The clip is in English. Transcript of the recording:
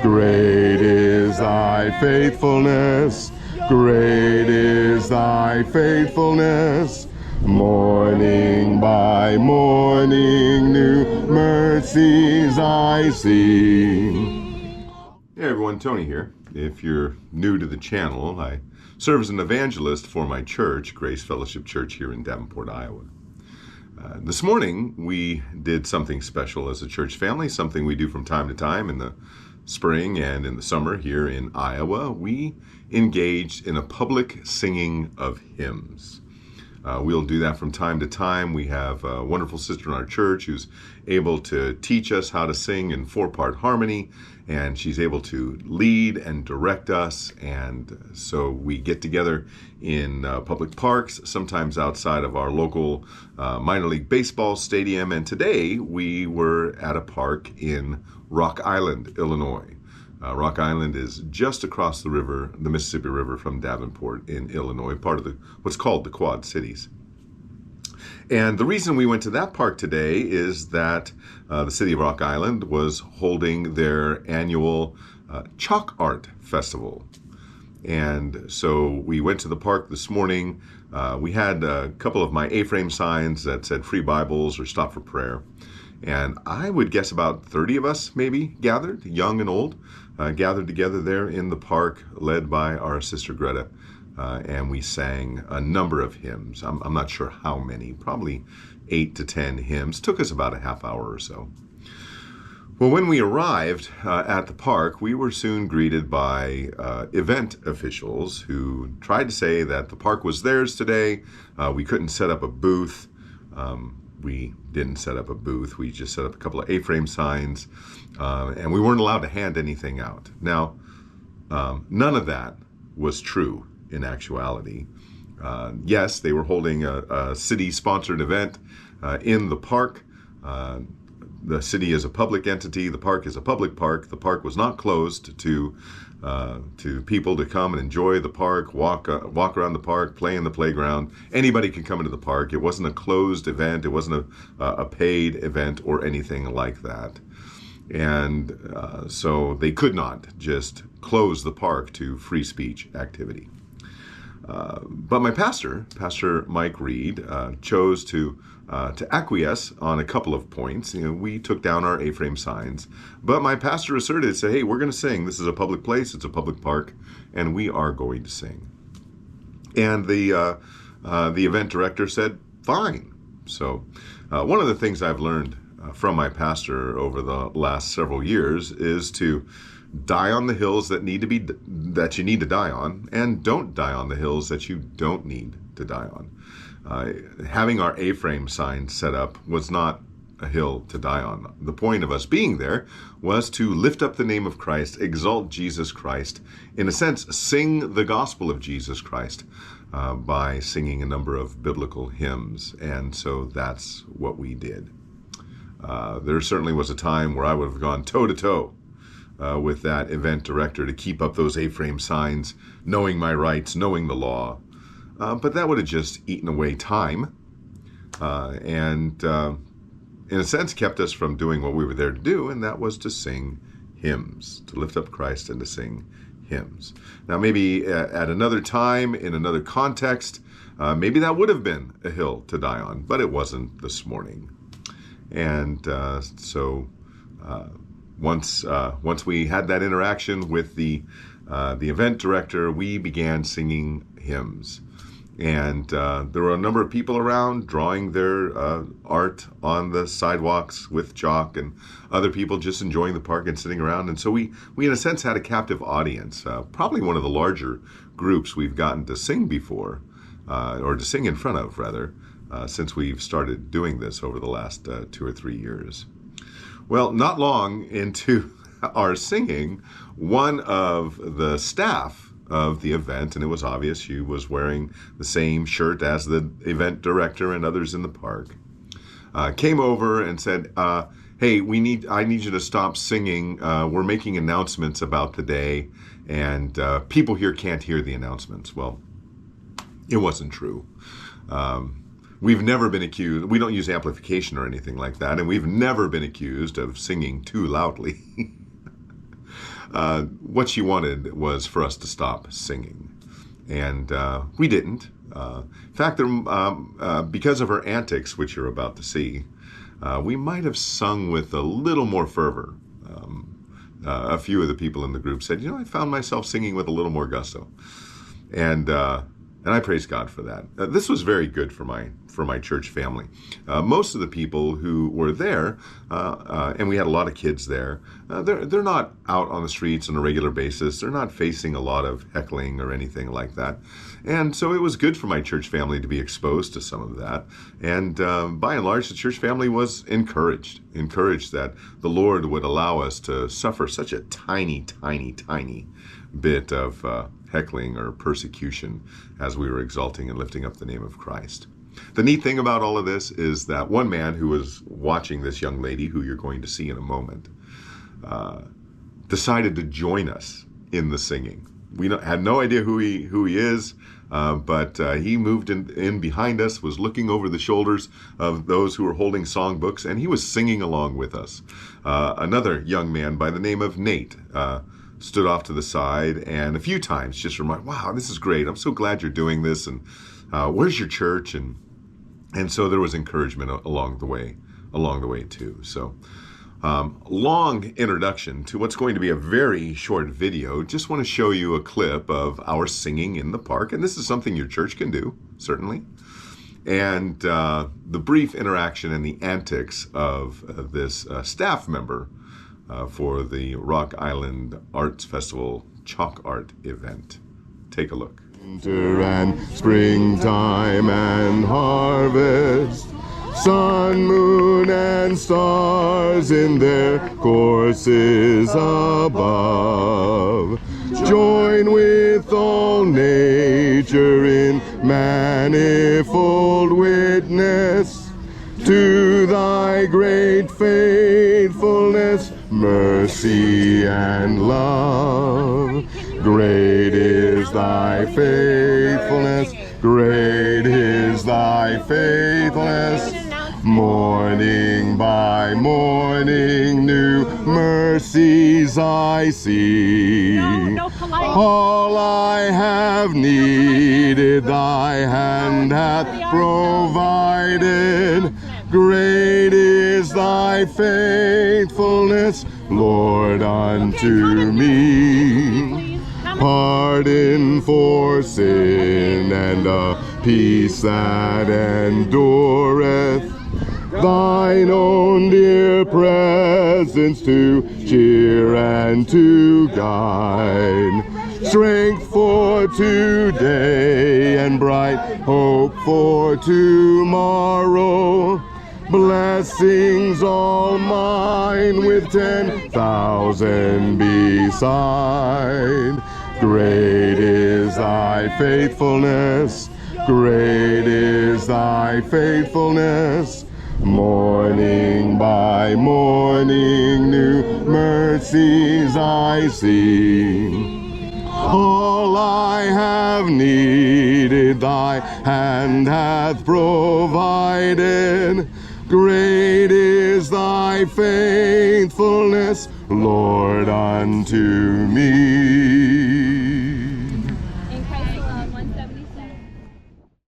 Great is thy faithfulness. Great is thy faithfulness. Morning by morning, new mercies I see. Hey everyone, Tony here. If you're new to the channel, I serve as an evangelist for my church, Grace Fellowship Church here in Davenport, Iowa. This morning, we did something special as a church family, something we do from time to time in the spring and in the summer here in Iowa. We engaged in a public singing of hymns. We'll do that from time to time. We have a wonderful sister in our church who's able to teach us how to sing in 4-part harmony, and she's able to lead and direct us. And so we get together in public parks, sometimes outside of our local minor league baseball stadium. And today we were at a park in Rock Island, Illinois. Rock Island is just across the river, the Mississippi River, from Davenport in Illinois, part of what's called the Quad Cities. And the reason we went to that park today is that the city of Rock Island was holding their annual Chalk Art Festival. And so we went to the park this morning. We had a couple of my A-frame signs that said free Bibles or stop for prayer. And I would guess about 30 of us maybe gathered, young and old, gathered together there in the park, led by our sister Greta. And we sang a number of hymns. I'm not sure how many, probably 8 to 10 hymns. Took us about a half hour or so. Well, when we arrived at the park, we were soon greeted by event officials who tried to say that the park was theirs today. We couldn't set up a booth. We didn't set up a booth. We just set up a couple of A-frame signs, and we weren't allowed to hand anything out. Now, none of that was true in actuality. Yes, they were holding a city-sponsored event in the park. The city is a public entity. The park is a public park. The park was not closed to people to come and enjoy the park, walk around the park, play in the playground. Anybody can come into the park. It wasn't a closed event. It wasn't a paid event or anything like that. And so they could not just close the park to free speech activity. But my pastor, Pastor Mike Reed, chose to acquiesce on a couple of points. We took down our A-frame signs, but my pastor asserted, said, "Hey, we're going to sing. This is a public place. It's a public park, and we are going to sing." And the event director said, "Fine." So, one of the things I've learned from my pastor over the last several years is to die on the hills that you need to die on, and don't die on the hills that you don't need to die on. Having our A-frame sign set up was not a hill to die on. The point of us being there was to lift up the name of Christ, exalt Jesus Christ, in a sense, sing the gospel of Jesus Christ by singing a number of biblical hymns. And so that's what we did. There certainly was a time where I would have gone toe-to-toe with that event director to keep up those A-frame signs, knowing my rights, knowing the law. But that would have just eaten away time and, in a sense, kept us from doing what we were there to do, and that was to sing hymns, to lift up Christ and to sing hymns. Now, maybe at another time, in another context, maybe that would have been a hill to die on, but it wasn't this morning. And so once we had that interaction with the event director, we began singing hymns. And there were a number of people around drawing their art on the sidewalks with chalk, and other people just enjoying the park and sitting around. And so we in a sense had a captive audience, probably one of the larger groups we've gotten to sing before, or to sing in front of rather, since we've started doing this over the last 2 or 3 years. Well, not long into our singing, one of the staff of the event, and it was obvious she was wearing the same shirt as the event director and others in the park, came over and said, "Hey, I need you to stop singing. We're making announcements about the day, and people here can't hear the announcements." Well, it wasn't true. We've never been accused, we don't use amplification or anything like that, and we've never been accused of singing too loudly. what she wanted was for us to stop singing. And we didn't. In fact, because of her antics, which you're about to see, we might have sung with a little more fervor. A few of the people in the group said, I found myself singing with a little more gusto. And I praise God for that. This was very good for my church family. Most of the people who were there, and we had a lot of kids there, they're not out on the streets on a regular basis. They're not facing a lot of heckling or anything like that. And so it was good for my church family to be exposed to some of that. And by and large, the church family was encouraged that the Lord would allow us to suffer such a tiny, tiny, tiny bit of heckling or persecution as we were exalting and lifting up the name of Christ. The neat thing about all of this is that one man who was watching this young lady, who you're going to see in a moment, decided to join us in the singing. We had no idea who he is, but he moved in behind us, was looking over the shoulders of those who were holding songbooks, and he was singing along with us. Another young man by the name of Nate stood off to the side and a few times just reminded, wow, this is great. I'm so glad you're doing this. And where's your church? And so there was encouragement along the way too. So long introduction to what's going to be a very short video. Just want to show you a clip of our singing in the park. And this is something your church can do, certainly. And the brief interaction and the antics of this staff member for the Rock Island Arts Festival Chalk Art event. Take a look. Winter and springtime and harvest, sun, moon, and stars in their courses above, join with all nature in manifold witness to thy great faithfulness, mercy, and love. Great is thy faithfulness, great is thy faithfulness. Morning by morning, new mercies I see. All I have needed, thy hand hath provided. Great is thy faithfulness, Lord, unto me. Pardon for sin and a peace that endureth, thine own dear presence to cheer and to guide, strength for today and bright hope for tomorrow, blessings all mine with 10,000 beside. Great is thy faithfulness, great is thy faithfulness. Morning by morning, new mercies I see. All I have needed, thy hand hath provided. Great is thy faithfulness, Lord, unto me.